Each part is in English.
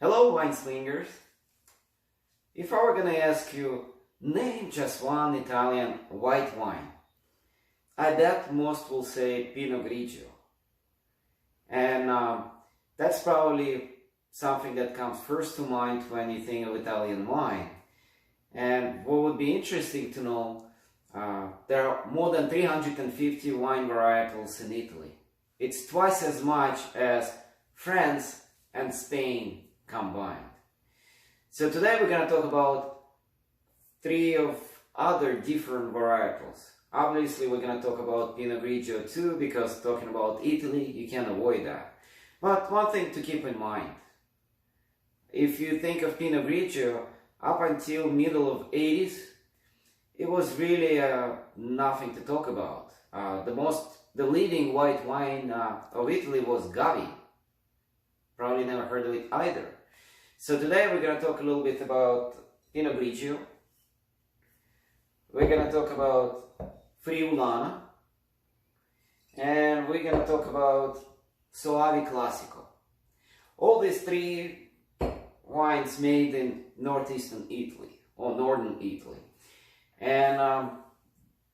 Hello, wine slingers. If I were gonna ask you, name just one Italian white wine, I bet most will say Pinot Grigio. And that's probably something that comes first to mind when you think of Italian wine. And what would be interesting to know, there are more than 350 wine varietals in Italy. It's twice as much as France and Spain combined. So today we're going to talk about three of other different varietals. Obviously we're going to talk about Pinot Grigio too, because talking about Italy, you can't avoid that. But one thing to keep in mind, if you think of Pinot Grigio, up until middle of 80s, it was really nothing to talk about. The leading white wine of Italy was Gavi. Probably never heard of it either. So today we're going to talk a little bit about Pinot Grigio. We're going to talk about Friulano. And we're going to talk about Soave Classico. All these three wines made in northeastern Italy, or northern Italy. And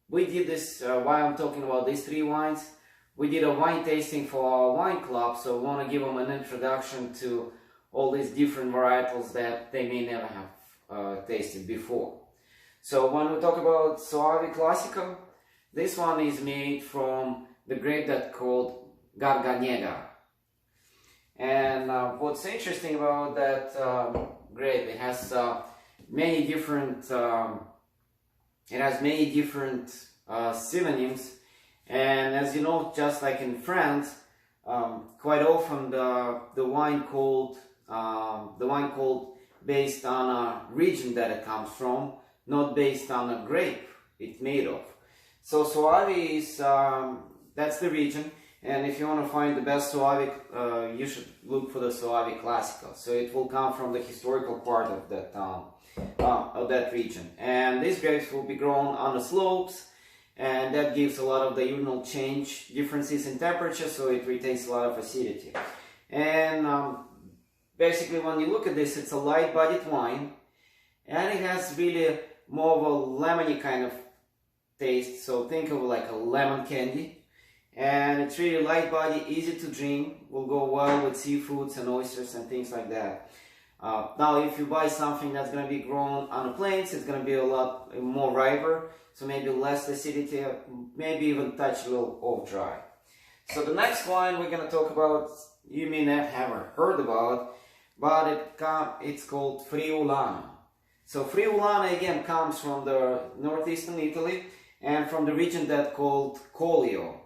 we did this, while I'm talking about these three wines, we did a wine tasting for our wine club, so we want to give them an introduction to all these different varietals that they may never have tasted before. So when we talk about Soave Classico, this one is made from the grape that's called Garganega. And what's interesting about that grape, it has many different synonyms. And as you know, just like in France, quite often the wine called based on a region that it comes from, not based on a grape it's made of. So Soave is that's the region, and if you want to find the best Soave, you should look for the Soave Classico. So it will come from the historical part of that region, and these grapes will be grown on the slopes. And that gives a lot of diurnal change differences in temperature, so it retains a lot of acidity. And basically when you look at this, it's a light-bodied wine, and it has really more of a lemony kind of taste, so think of like a lemon candy. And it's really light-bodied, easy to drink, will go well with seafoods and oysters and things like that. Now if you buy something that's going to be grown on the plains, it's going to be a lot more riper, so maybe less acidity, maybe even touch a little off dry. So the next wine we're going to talk about, you may not have heard about, but it's called Friulano. So Friulano again comes from the northeastern Italy and from the region that's called Collio.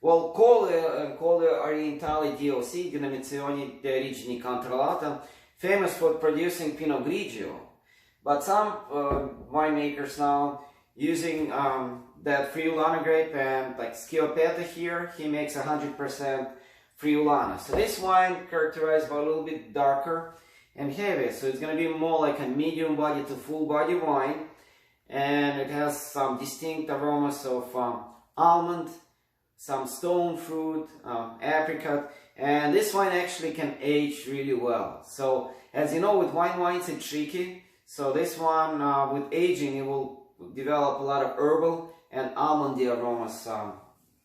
Well, Collio and Collio Orientale DOC, denominazioni di origine controllata, famous for producing Pinot Grigio. But some winemakers now using that Friulano grape, and like Schiopetta here, he makes 100% Friulano. So this wine characterized by a little bit darker and heavy, so it's going to be more like a medium body to full body wine, and it has some distinct aromas of almond, some stone fruit, apricot, and this wine actually can age really well. So as you know, with wines it's tricky, so this one with aging it will develop a lot of herbal and almondy aromas,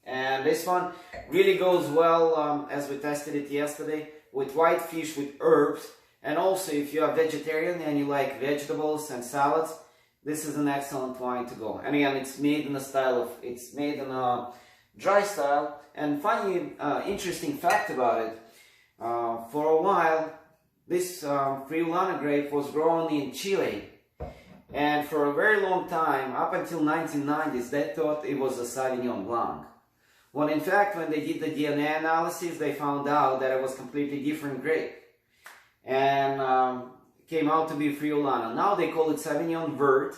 and this one really goes well, as we tested it yesterday, with white fish with herbs. And also if you are vegetarian and you like vegetables and salads, this is an excellent wine to go. And again, it's made in a dry style. And funny, interesting fact about it, for a while this Friulano grape was grown in Chile. And for a very long time, up until 1990s, they thought it was a Sauvignon Blanc. When in fact, when they did the DNA analysis, they found out that it was a completely different grape. And came out to be Friulano. Now they call it Sauvignon Vert.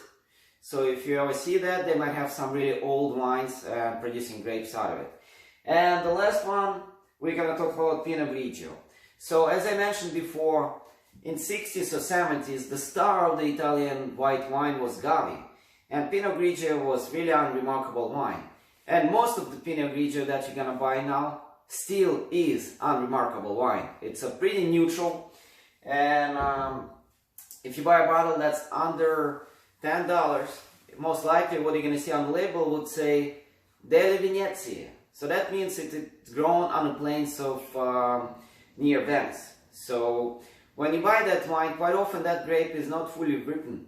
So if you ever see that, they might have some really old wines producing grapes out of it. And the last one, we're going to talk about Pinot Grigio. So as I mentioned before, in 60s or 70s, the star of the Italian white wine was Gavi. And Pinot Grigio was really a remarkable wine. And most of the Pinot Grigio that you're going to buy now still is unremarkable wine. It's a pretty neutral, And if you buy a bottle that's under $10, most likely what you're going to see on the label would say Delle Venezie. So that means it's grown on the plains of near Venice. So when you buy that wine, quite often that grape is not fully ripened.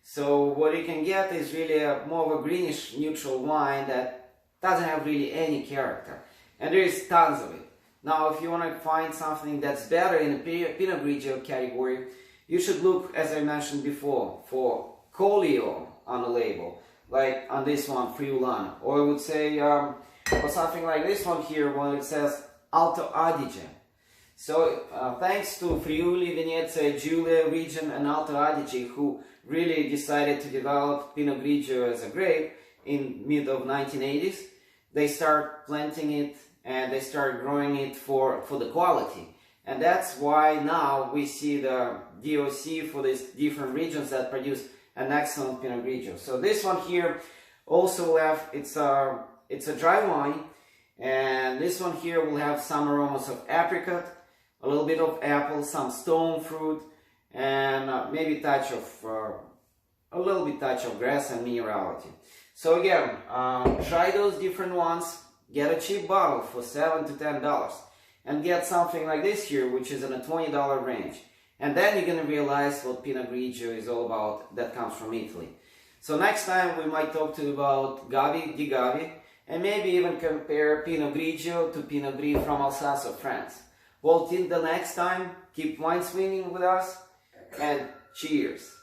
So what you can get is really more of a greenish neutral wine that doesn't have really any character. And there is tons of it. Now if you want to find something that's better in the Pinot Grigio category, you should look, as I mentioned before, for Collio on the label. Like on this one, Friulano. Or I would say, or something like this one here, when it says Alto Adige. So thanks to Friuli, Venezia, Giulia region and Alto Adige, who really decided to develop Pinot Grigio as a grape in mid of 1980s, they start planting it and they start growing it for the quality. And that's why now we see the DOC for these different regions that produce an excellent Pinot Grigio. So this one here also will have, it's a dry wine, and this one here will have some aromas of apricot, a little bit of apple, some stone fruit, and maybe a little bit touch of grass and minerality. So again, try those different ones, get a cheap bottle for $7 to $10, and get something like this here, which is in a $20 range. And then you're going to realize what Pinot Grigio is all about that comes from Italy. So next time we might talk to you about Gavi di Gavi, and maybe even compare Pinot Grigio to Pinot Gris from Alsace, France. Well, till the next time, keep wine swinging with us, and cheers!